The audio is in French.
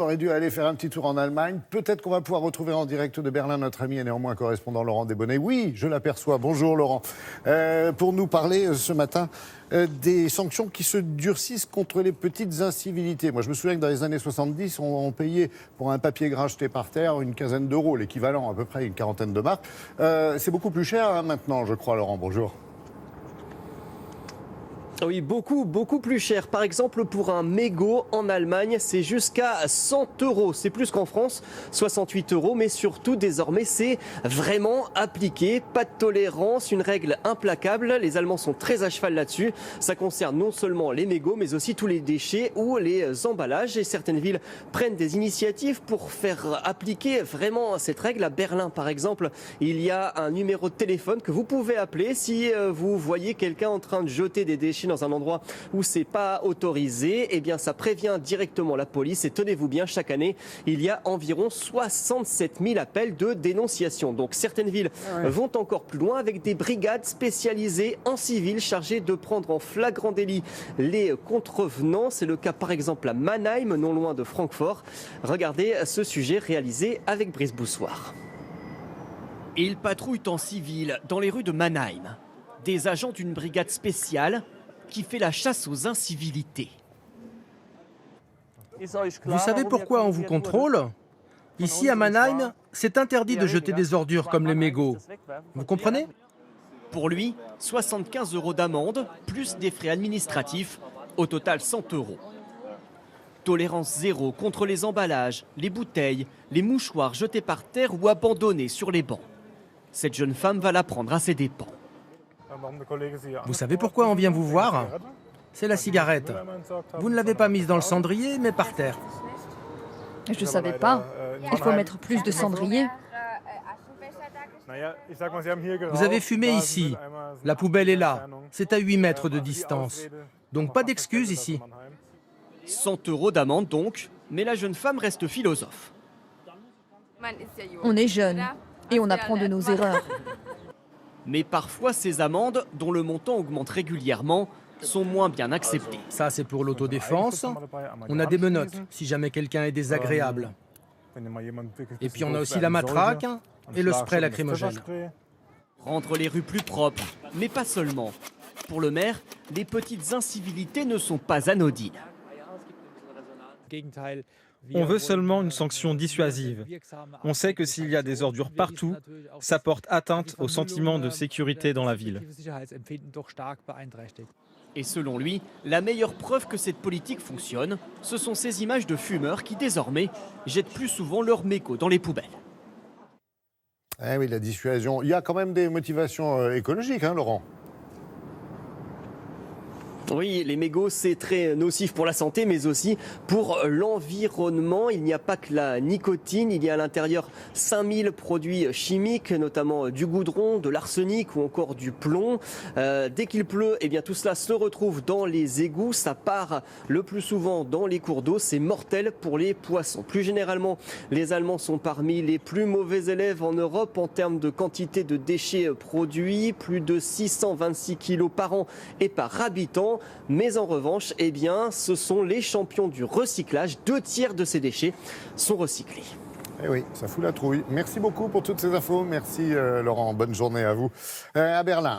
On aurait dû aller faire un petit tour en Allemagne. Peut-être qu'on va pouvoir retrouver en direct de Berlin notre ami et néanmoins correspondant Laurent Desbonnets. Oui, je l'aperçois. Bonjour Laurent. Pour nous parler ce matin des sanctions qui se durcissent contre les petites incivilités. Moi, je me souviens que dans les années 70, on payait pour un papier gras jeté par terre une quinzaine d'euros, l'équivalent à peu près une quarantaine de marques. C'est beaucoup plus cher maintenant, je crois, Laurent. Bonjour. Oui, beaucoup plus cher. Par exemple, pour un mégot en Allemagne, c'est jusqu'à 100 euros. C'est plus qu'en France, 68 euros. Mais surtout, désormais, c'est vraiment appliqué. Pas de tolérance, une règle implacable. Les Allemands sont très à cheval là-dessus. Ça concerne non seulement les mégots, mais aussi tous les déchets ou les emballages. Et certaines villes prennent des initiatives pour faire appliquer vraiment cette règle. À Berlin, par exemple, il y a un numéro de téléphone que vous pouvez appeler si vous voyez quelqu'un en train de jeter des déchets dans un endroit où c'est pas autorisé. Eh bien, ça prévient directement la police. Et tenez-vous bien, chaque année, il y a environ 67 000 appels de dénonciation. Donc, certaines villes vont encore plus loin avec des brigades spécialisées en civil chargées de prendre en flagrant délit les contrevenants. C'est le cas, par exemple, à Mannheim, non loin de Francfort. Regardez ce sujet réalisé avec Brice Boussoir. Ils patrouillent en civil dans les rues de Mannheim. Des agents d'une brigade spéciale qui fait la chasse aux incivilités. Vous savez pourquoi on vous contrôle? Ici à Mannheim, c'est interdit de jeter des ordures comme les mégots. Vous comprenez? Pour lui, 75 euros d'amende, plus des frais administratifs, au total 100 euros. Tolérance zéro contre les emballages, les bouteilles, les mouchoirs jetés par terre ou abandonnés sur les bancs. Cette jeune femme va l'apprendre à ses dépens. Vous savez pourquoi on vient vous voir? C'est la cigarette. Vous ne l'avez pas mise dans le cendrier, mais par terre. Je ne savais pas. Il faut mettre plus de cendrier. Vous avez fumé ici. La poubelle est là. C'est à 8 mètres de distance. Donc pas d'excuses ici. 100 euros d'amende donc, mais la jeune femme reste philosophe. On est jeunes et on apprend de nos erreurs. Mais parfois, ces amendes, dont le montant augmente régulièrement, sont moins bien acceptées. Ça, c'est pour l'autodéfense. On a des menottes, si jamais quelqu'un est désagréable. Et puis on a aussi la matraque et le spray lacrymogène. Rendre les rues plus propres, mais pas seulement. Pour le maire, les petites incivilités ne sont pas anodines. On veut seulement une sanction dissuasive. On sait que s'il y a des ordures partout, ça porte atteinte au sentiment de sécurité dans la ville. Et selon lui, la meilleure preuve que cette politique fonctionne, ce sont ces images de fumeurs qui désormais jettent plus souvent leurs mégots dans les poubelles. Eh oui, la dissuasion. Il y a quand même des motivations écologiques, hein, Laurent? Oui, les mégots, c'est très nocif pour la santé, mais aussi pour l'environnement. Il n'y a pas que la nicotine, il y a à l'intérieur 5000 produits chimiques, notamment du goudron, de l'arsenic ou encore du plomb. Dès qu'il pleut, eh bien, tout cela se retrouve dans les égouts. Ça part le plus souvent dans les cours d'eau. C'est mortel pour les poissons. Plus généralement, les Allemands sont parmi les plus mauvais élèves en Europe en termes de quantité de déchets produits. Plus de 626 kilos par an et par habitant. Mais en revanche, eh bien, ce sont les champions du recyclage. 2/3 de ces déchets sont recyclés. Eh oui, ça fout la trouille. Merci beaucoup pour toutes ces infos. Merci Laurent. Bonne journée à vous. À Berlin.